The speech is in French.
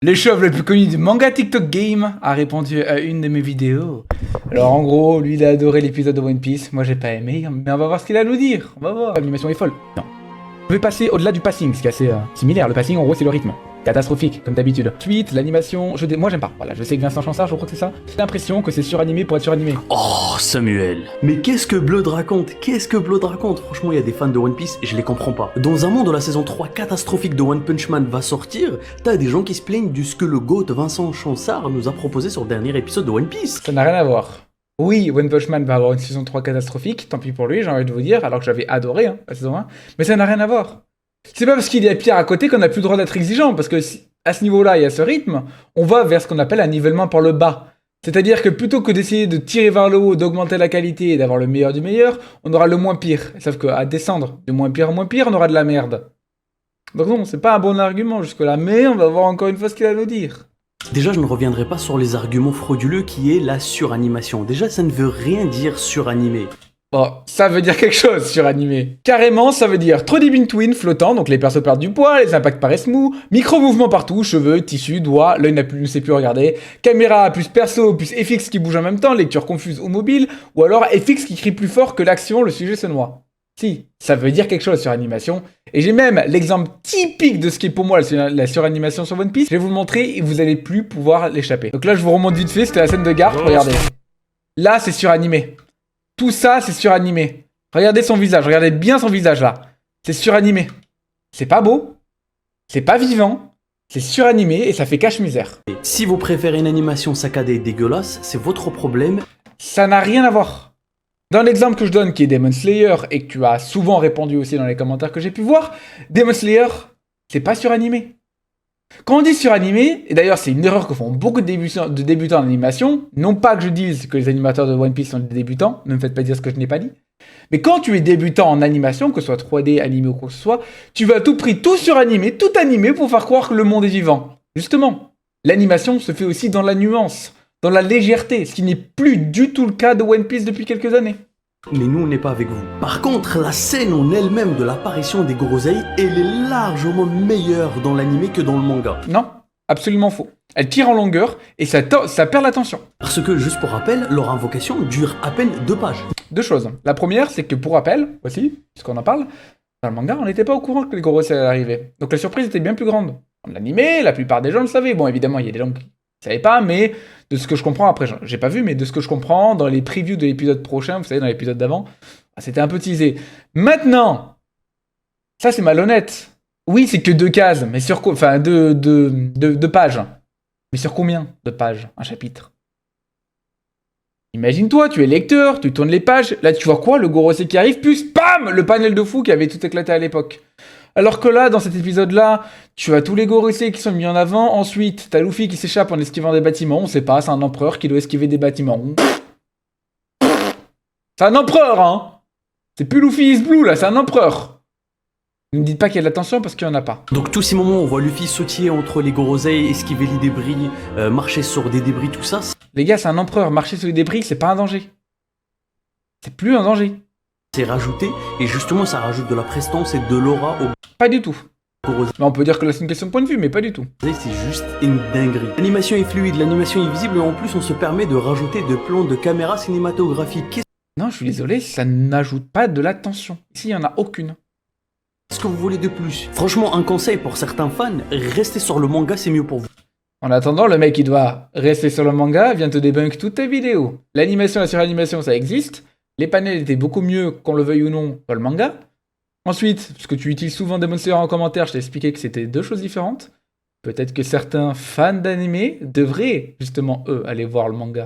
Le chauve le plus connu du manga TikTok Game a répondu à une de mes vidéos. Alors en gros, lui il a adoré l'épisode de One Piece, moi j'ai pas aimé, mais on va voir ce qu'il a à nous dire, on va voir. L'animation est folle. Non. Je vais passer au-delà du passing, ce qui est assez similaire. Le passing en gros c'est le rythme. Catastrophique, comme d'habitude. Ensuite, l'animation, moi j'aime pas. Voilà, je sais que Vincent Chansard, je crois que c'est ça. J'ai l'impression que c'est suranimé pour être suranimé. Oh, Samuel. Mais qu'est-ce que Blood raconte? Qu'est-ce que Blood raconte? Franchement, il y a des fans de One Piece, je les comprends pas. Dans un monde où la saison 3 catastrophique de One Punch Man va sortir, t'as des gens qui se plaignent de ce que le GOAT Vincent Chansard nous a proposé sur le dernier épisode de One Piece. Ça n'a rien à voir. Oui, One Punch Man va avoir une saison 3 catastrophique, tant pis pour lui, j'ai envie de vous dire, alors que j'avais adoré la saison 1, mais ça n'a rien à voir. C'est pas parce qu'il y a Pierre à côté qu'on n'a plus le droit d'être exigeant, parce que à ce niveau-là et à ce rythme, on va vers ce qu'on appelle un nivellement par le bas. C'est-à-dire que plutôt que d'essayer de tirer vers le haut, d'augmenter la qualité et d'avoir le meilleur du meilleur, on aura le moins pire. Sauf qu'à descendre de moins pire en moins pire, on aura de la merde. Donc non, c'est pas un bon argument jusque-là, mais on va voir encore une fois ce qu'il a à nous dire. Déjà, je ne reviendrai pas sur les arguments frauduleux qui est la suranimation. Déjà, ça ne veut rien dire suranimé. Bon, ça veut dire quelque chose sur animé. Carrément, ça veut dire trop deep in twin flottant, donc les persos perdent du poids, les impacts paraissent mous, micro-mouvements partout, cheveux, tissus, doigts, l'œil ne sait plus regarder, caméra plus perso plus FX qui bouge en même temps, lecture confuse ou mobile, ou alors FX qui crie plus fort que l'action, le sujet se noie. Si, ça veut dire quelque chose sur animation, et j'ai même l'exemple typique de ce qui est pour moi la suranimation sur One Piece, je vais vous le montrer et vous allez plus pouvoir l'échapper. Donc là, je vous remonte vite fait, c'était la scène de Garp, regardez. Là, c'est suranimé. Tout ça, c'est suranimé. Regardez son visage, regardez bien son visage là. C'est suranimé. C'est pas beau, c'est pas vivant, c'est suranimé et ça fait cache-misère. Si vous préférez une animation saccadée et dégueulasse, c'est votre problème. Ça n'a rien à voir. Dans l'exemple que je donne qui est Demon Slayer et que tu as souvent répondu aussi dans les commentaires que j'ai pu voir, Demon Slayer, c'est pas suranimé. Quand on dit suranimé, et d'ailleurs c'est une erreur que font beaucoup de débutants en animation, non pas que je dise que les animateurs de One Piece sont des débutants, ne me faites pas dire ce que je n'ai pas dit, mais quand tu es débutant en animation, que ce soit 3D, animé ou quoi que ce soit, tu vas à tout prix tout suranimer, tout animer pour faire croire que le monde est vivant. Justement, l'animation se fait aussi dans la nuance, dans la légèreté, ce qui n'est plus du tout le cas de One Piece depuis quelques années. Mais nous, on n'est pas avec vous. Par contre, la scène en elle-même de l'apparition des Gorosei, elle est largement meilleure dans l'animé que dans le manga. Non, absolument faux. Elle tire en longueur et ça perd l'attention. Parce que, juste pour rappel, leur invocation dure à peine 2 pages. Deux choses. La première, c'est que pour rappel, aussi, puisqu'on en parle, dans le manga, on n'était pas au courant que les Gorosei allaient arriver. Donc la surprise était bien plus grande. Dans l'animé, la plupart des gens le savaient. Bon, évidemment, il y a des gens qui ne savaient pas, mais de ce que je comprends, après, j'ai pas vu, mais de ce que je comprends, dans les previews de l'épisode prochain, vous savez, dans l'épisode d'avant, c'était un peu teasé. Maintenant, ça c'est malhonnête. Oui, c'est que 2 cases, mais sur quoi? Enfin, deux pages. Mais sur combien de pages un chapitre? Imagine-toi, tu es lecteur, tu tournes les pages, là tu vois quoi? Le Gorosei qui arrive, plus PAM! Le panel de fou qui avait tout éclaté à l'époque. Alors que là, dans cet épisode-là, tu as tous les Gorosei qui sont mis en avant, ensuite, t'as Luffy qui s'échappe en esquivant des bâtiments, on sait pas, c'est un empereur qui doit esquiver des bâtiments. C'est un empereur, hein! C'est plus Luffy is Blue, là, c'est un empereur! Ne me dites pas qu'il y a de la tension parce qu'il n'y en a pas. Donc tous ces moments où on voit Luffy sautiller entre les Gorosei, esquiver les débris, marcher sur des débris, tout ça... Les gars, c'est un empereur, marcher sur les débris, c'est pas un danger. C'est plus un danger. C'est rajouté, et justement ça rajoute de la prestance et de l'aura au Pas du tout. Gorosei. Mais on peut dire que là c'est une question de point de vue, mais pas du tout. C'est juste une dinguerie. L'animation est fluide, l'animation est visible, et en plus on se permet de rajouter des plans de caméra cinématographique. Non, je suis désolé, ça n'ajoute pas de la tension. Ici, il n'y en a aucune. Qu'est-ce que vous voulez de plus? Franchement, un conseil pour certains fans, restez sur le manga, c'est mieux pour vous. En attendant, le mec qui doit rester sur le manga vient te débunk toute ta vidéo. L'animation et la suranimation, ça existe. Les panels étaient beaucoup mieux, qu'on le veuille ou non, dans le manga. Ensuite, parce que tu utilises souvent Demon Slayer en commentaire, je t'ai expliqué que c'était 2 choses différentes. Peut-être que certains fans d'animé devraient, justement, eux, aller voir le manga.